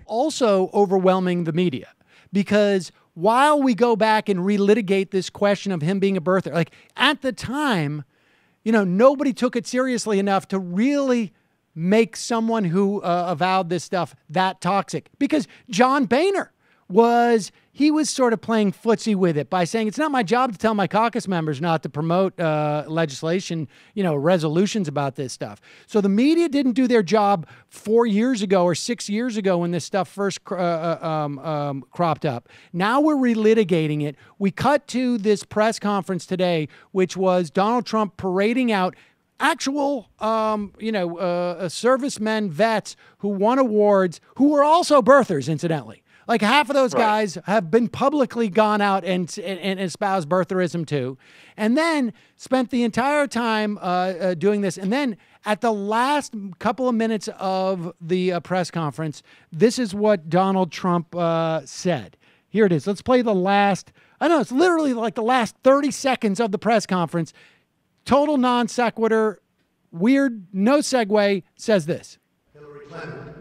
Also overwhelming the media, because while we go back and relitigate this question of him being a birther, like at the time, you know, nobody took it seriously enough to really make someone who avowed this stuff that toxic, because John Boehner was sort of playing footsie with it by saying, it's not my job to tell my caucus members not to promote legislation, you know, resolutions about this stuff. So the media didn't do their job 4 years ago or 6 years ago when this stuff first cropped up. Now we're relitigating it. We cut to this press conference today, which was Donald Trump parading out actual, servicemen, vets who won awards, who were also birthers, incidentally. Like half of those guys have been publicly gone out and espoused birtherism too, and then spent the entire time doing this. And then at the last couple of minutes of the press conference, this is what Donald Trump said. Here it is. Let's play the last, I know it's literally like the last 30 seconds of the press conference. Total non sequitur, weird, no segue, says this. Hillary Clinton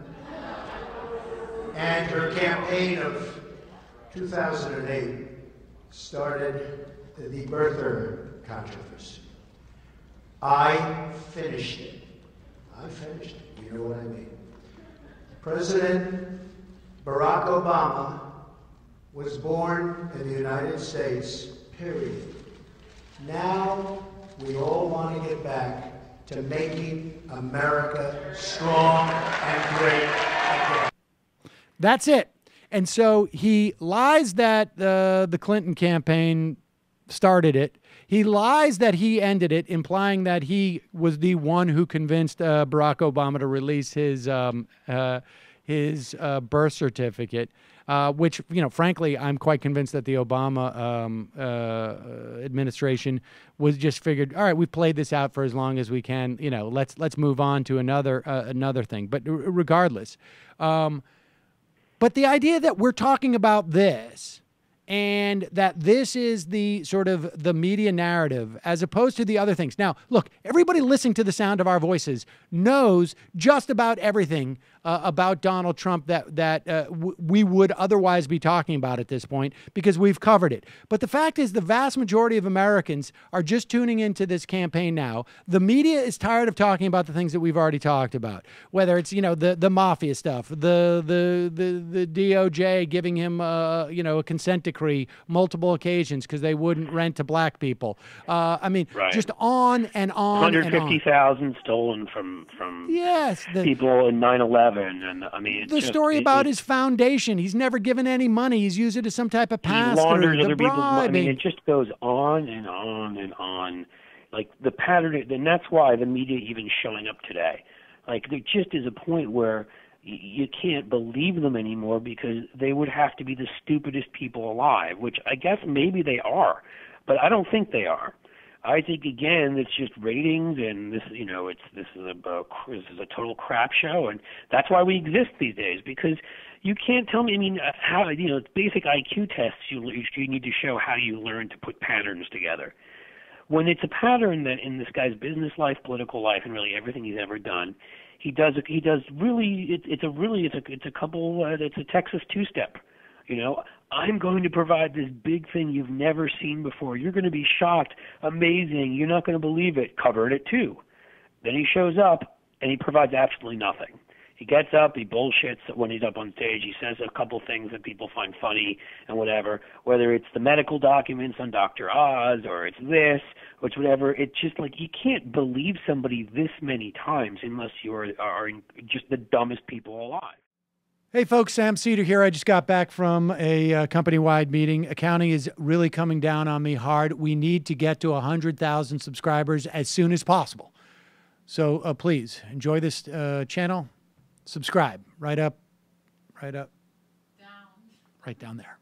and her campaign of 2008 started the birther controversy. I finished it. You know what I mean. President Barack Obama was born in the United States, period. Now we all want to get back to making America strong and great again. That's it. And so he lies that the Clinton campaign started it. He lies that he ended it, implying that he was the one who convinced Barack Obama to release his birth certificate, which, you know, frankly, I'm quite convinced that the Obama administration was just figured, all right, we've played this out for as long as we can. You know, let's move on to another thing. But regardless. But the idea that we're talking about this and that this is the sort of the media narrative as opposed to the other things. Now, look, everybody listening to the sound of our voices knows just about everything about Donald Trump that we would otherwise be talking about at this point because we've covered it. But the fact is the vast majority of Americans are just tuning into this campaign now. The media is tired of talking about the things that we've already talked about, whether it's, you know, the mafia stuff, the DOJ giving him, a consent decree multiple occasions because they wouldn't rent to black people. I mean, just on and on. 150,000 stolen from people in 9/11. And I mean, the story about his foundation. He's never given any money. He's used it as some type of pass through. Other people's money. I mean, it just goes on and on and on. Like the pattern, and that's why the media even showing up today. Like there just is a point where you can't believe them anymore because they would have to be the stupidest people alive, which I guess maybe they are, but I don't think they are. I think again, it's just ratings, and this is a total crap show, and that's why we exist these days. Because you can't tell me. I mean, how it's basic IQ tests. You need to show how you learn to put patterns together. When it's a pattern that in this guy's business life, political life, and really everything he's ever done, It's a Texas two-step. I'm going to provide this big thing you've never seen before. You're going to be shocked, amazing. You're not going to believe it. Cover it too. Then he shows up and he provides absolutely nothing. He gets up, he bullshits when he's up on stage. He says a couple things that people find funny and whatever, whether it's the medical documents on Dr. Oz or it's this, or it's whatever. It's just like you can't believe somebody this many times unless you are just the dumbest people alive. Hey, folks, Sam Seder here. I just got back from a company-wide meeting. Accounting is really coming down on me hard. We need to get to 100,000 subscribers as soon as possible. So please enjoy this channel. Subscribe right down there.